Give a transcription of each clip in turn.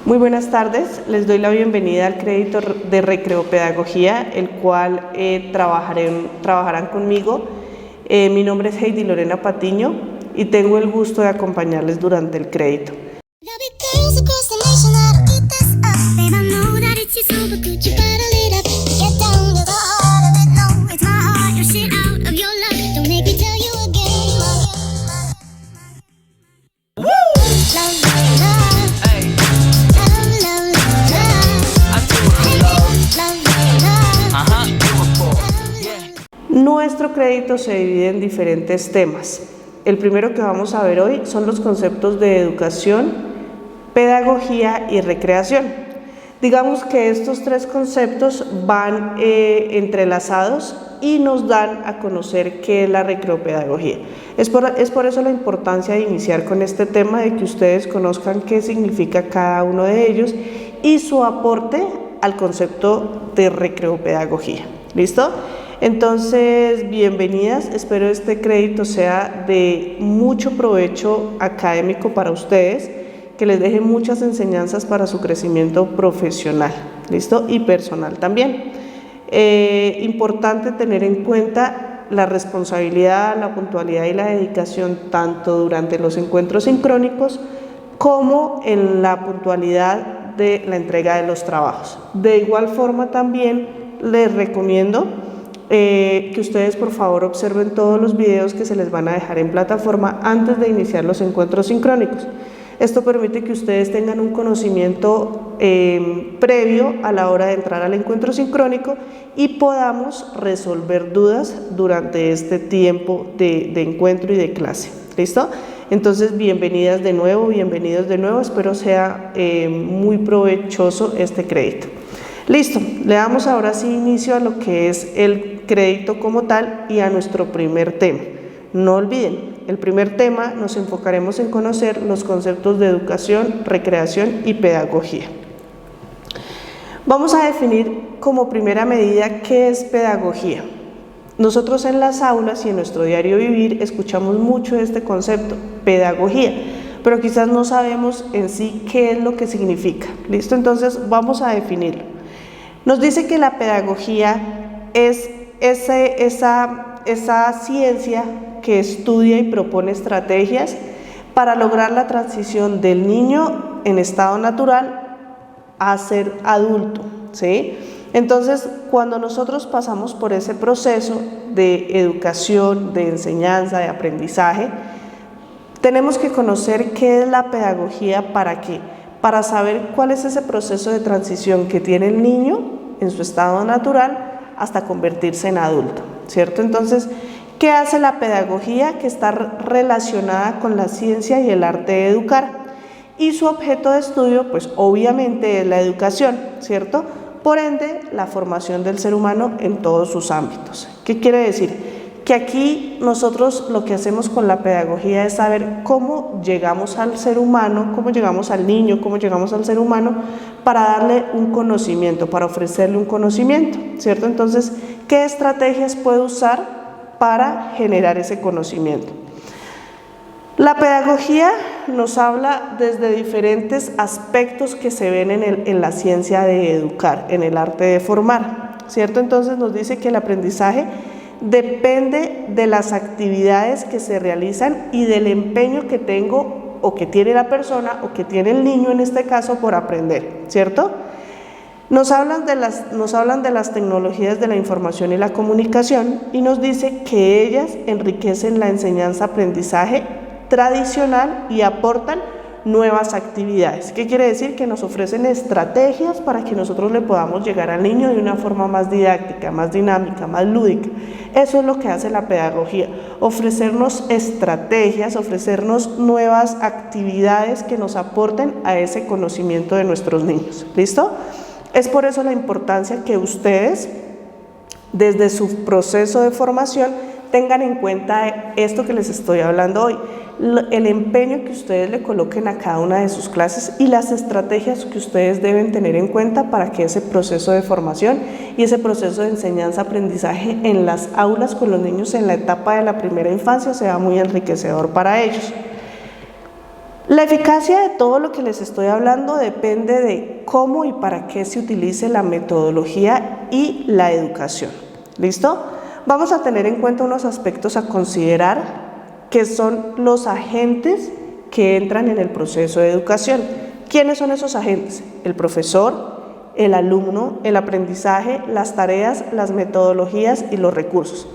Muy buenas tardes, les doy la bienvenida al crédito de Recreopedagogía, el cual trabajarán conmigo. Mi nombre es Heidi Lorena Patiño y tengo el gusto de acompañarles durante el crédito. Nuestro crédito se divide en diferentes temas. El primero que vamos a ver hoy son los conceptos de educación, pedagogía y recreación. Digamos que estos tres conceptos van entrelazados y nos dan a conocer qué es la recreopedagogía. Es por eso la importancia de iniciar con este tema, de que ustedes conozcan qué significa cada uno de ellos y su aporte al concepto de recreopedagogía. ¿Listo? Entonces, bienvenidas, espero este crédito sea de mucho provecho académico para ustedes, que les deje muchas enseñanzas para su crecimiento profesional, ¿listo? Y personal también. Importante tener en cuenta la responsabilidad, la puntualidad y la dedicación tanto durante los encuentros sincrónicos como en la puntualidad de la entrega de los trabajos. De igual forma también les recomiendo que ustedes por favor observen todos los videos que se les van a dejar en plataforma antes de iniciar los encuentros sincrónicos. Esto permite que ustedes tengan un conocimiento previo a la hora de entrar al encuentro sincrónico y podamos resolver dudas durante este tiempo de encuentro y de clase. ¿Listo? Entonces, bienvenidas de nuevo, bienvenidos de nuevo. Espero sea muy provechoso este crédito. Listo, le damos ahora sí inicio a lo que es el crédito como tal y a nuestro primer tema. No olviden, el primer tema nos enfocaremos en conocer los conceptos de educación, recreación y pedagogía. Vamos a definir como primera medida qué es pedagogía. Nosotros en las aulas y en nuestro diario vivir escuchamos mucho este concepto, pedagogía, pero quizás no sabemos en sí qué es lo que significa. ¿Listo? Entonces vamos a definirlo. Nos dice que la pedagogía es esa ciencia que estudia y propone estrategias para lograr la transición del niño en estado natural a ser adulto, ¿sí? Entonces, cuando nosotros pasamos por ese proceso de educación, de enseñanza, de aprendizaje, tenemos que conocer qué es la pedagogía. ¿Para qué? Para saber cuál es ese proceso de transición que tiene el niño en su estado natural hasta convertirse en adulto, ¿cierto? Entonces, ¿qué hace la pedagogía? Que está relacionada con la ciencia y el arte de educar. Y su objeto de estudio, pues obviamente es la educación, ¿cierto? Por ende, la formación del ser humano en todos sus ámbitos. ¿Qué quiere decir? Que aquí nosotros lo que hacemos con la pedagogía es saber cómo llegamos al ser humano, cómo llegamos al niño, cómo llegamos al ser humano para darle un conocimiento, para ofrecerle un conocimiento, ¿cierto? Entonces, ¿qué estrategias puede usar para generar ese conocimiento? La pedagogía nos habla desde diferentes aspectos que se ven en la ciencia de educar, en el arte de formar, ¿cierto? Entonces nos dice que el aprendizaje depende de las actividades que se realizan y del empeño que tengo o que tiene la persona o que tiene el niño en este caso por aprender, ¿cierto? Nos hablan de las tecnologías de la información y la comunicación y nos dice que ellas enriquecen la enseñanza-aprendizaje tradicional y aportan nuevas actividades. ¿Qué quiere decir? Que nos ofrecen estrategias para que nosotros le podamos llegar al niño de una forma más didáctica, más dinámica, más lúdica. Eso es lo que hace la pedagogía, ofrecernos estrategias, ofrecernos nuevas actividades que nos aporten a ese conocimiento de nuestros niños. ¿Listo? Es por eso la importancia que ustedes, desde su proceso de formación, tengan en cuenta esto que les estoy hablando hoy, el empeño que ustedes le coloquen a cada una de sus clases y las estrategias que ustedes deben tener en cuenta para que ese proceso de formación y ese proceso de enseñanza-aprendizaje en las aulas con los niños en la etapa de la primera infancia sea muy enriquecedor para ellos. La eficacia de todo lo que les estoy hablando depende de cómo y para qué se utilice la metodología y la educación. ¿Listo? Vamos a tener en cuenta unos aspectos a considerar que son los agentes que entran en el proceso de educación. ¿Quiénes son esos agentes? El profesor, el alumno, el aprendizaje, las tareas, las metodologías y los recursos.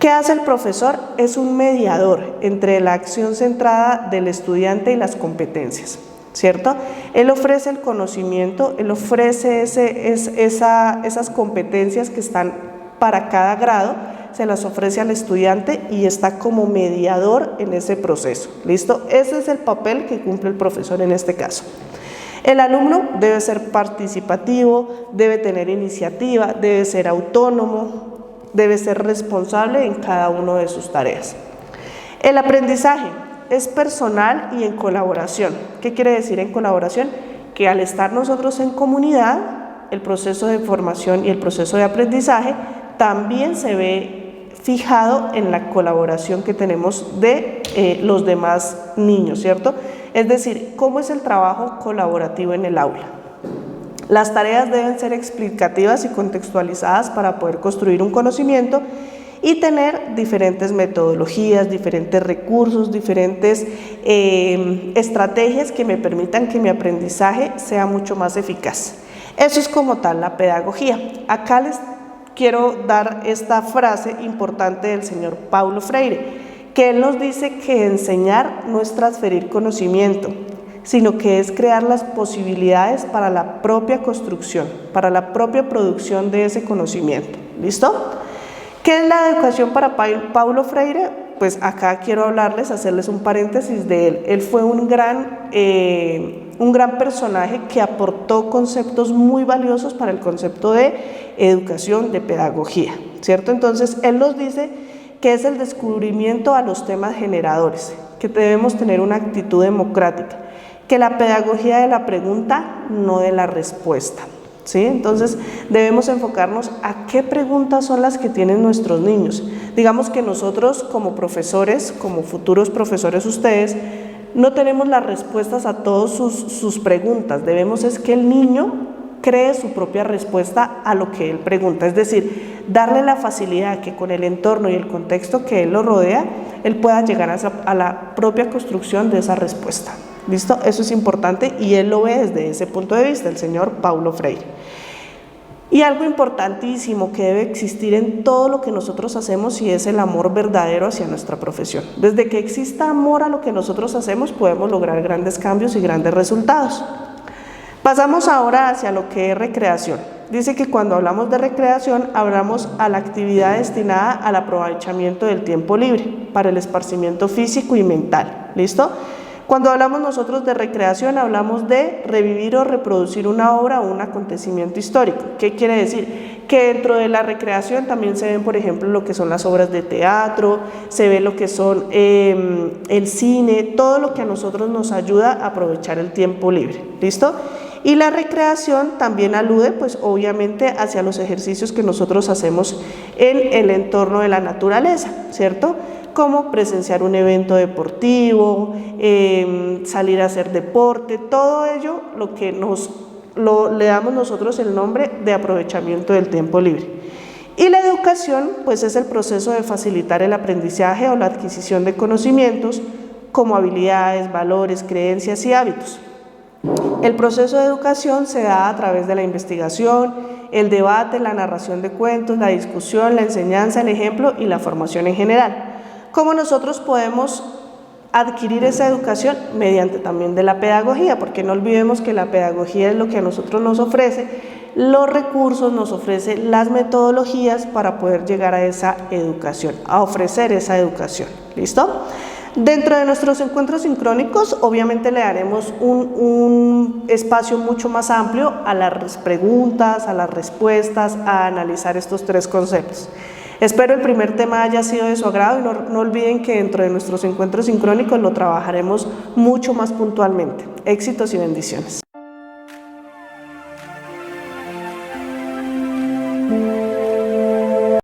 ¿Qué hace el profesor? Es un mediador entre la acción centrada del estudiante y las competencias, ¿cierto? Él ofrece el conocimiento, él ofrece esas competencias que están para cada grado, se las ofrece al estudiante y está como mediador en ese proceso, ¿listo? Ese es el papel que cumple el profesor en este caso. El alumno debe ser participativo, debe tener iniciativa, debe ser autónomo, debe ser responsable en cada una de sus tareas. El aprendizaje es personal y en colaboración. ¿Qué quiere decir en colaboración? Que al estar nosotros en comunidad, el proceso de formación y el proceso de aprendizaje también se ve fijado en la colaboración que tenemos de los demás niños, ¿cierto? Es decir, ¿cómo es el trabajo colaborativo en el aula? Las tareas deben ser explicativas y contextualizadas para poder construir un conocimiento y tener diferentes metodologías, diferentes recursos, diferentes estrategias que me permitan que mi aprendizaje sea mucho más eficaz. Eso es como tal la pedagogía. Acá les quiero dar esta frase importante del señor Paulo Freire, que él nos dice que enseñar no es transferir conocimiento, sino que es crear las posibilidades para la propia construcción, para la propia producción de ese conocimiento. ¿Listo? ¿Qué es la educación para Paulo Freire? Pues acá quiero hacerles un paréntesis de él. Él fue un gran personaje que aportó conceptos muy valiosos para el concepto de educación, de pedagogía, ¿cierto? Entonces, él nos dice que es el descubrimiento a los temas generadores, que debemos tener una actitud democrática, que la pedagogía de la pregunta, no de la respuesta, ¿sí? Entonces, debemos enfocarnos a qué preguntas son las que tienen nuestros niños. Digamos que nosotros como profesores, como futuros profesores ustedes, no tenemos las respuestas a todas sus preguntas. Debemos es que el niño cree su propia respuesta a lo que él pregunta, es decir, darle la facilidad que con el entorno y el contexto que él lo rodea, él pueda llegar a la propia construcción de esa respuesta. ¿Listo? Eso es importante y él lo ve desde ese punto de vista, el señor Paulo Freire. Y algo importantísimo que debe existir en todo lo que nosotros hacemos y es el amor verdadero hacia nuestra profesión. Desde que exista amor a lo que nosotros hacemos, podemos lograr grandes cambios y grandes resultados. Pasamos ahora hacia lo que es recreación. Dice que cuando hablamos de recreación, hablamos a la actividad destinada al aprovechamiento del tiempo libre, para el esparcimiento físico y mental. ¿Listo? Cuando hablamos nosotros de recreación, hablamos de revivir o reproducir una obra o un acontecimiento histórico. ¿Qué quiere decir? Que dentro de la recreación también se ven, por ejemplo, lo que son las obras de teatro, se ve lo que son el cine, todo lo que a nosotros nos ayuda a aprovechar el tiempo libre. ¿Listo? Y la recreación también alude, pues obviamente, hacia los ejercicios que nosotros hacemos en el entorno de la naturaleza, ¿cierto? Como presenciar un evento deportivo, salir a hacer deporte, todo ello lo que le damos nosotros el nombre de aprovechamiento del tiempo libre. Y la educación, pues es el proceso de facilitar el aprendizaje o la adquisición de conocimientos como habilidades, valores, creencias y hábitos. El proceso de educación se da a través de la investigación, el debate, la narración de cuentos, la discusión, la enseñanza, el ejemplo y la formación en general. ¿Cómo nosotros podemos adquirir esa educación? Mediante también de la pedagogía, porque no olvidemos que la pedagogía es lo que a nosotros nos ofrece los recursos, nos ofrece las metodologías para poder llegar a esa educación, a ofrecer esa educación. ¿Listo? Dentro de nuestros encuentros sincrónicos, obviamente le daremos un espacio mucho más amplio a las preguntas, a las respuestas, a analizar estos tres conceptos. Espero el primer tema haya sido de su agrado y no olviden que dentro de nuestros encuentros sincrónicos lo trabajaremos mucho más puntualmente. Éxitos y bendiciones.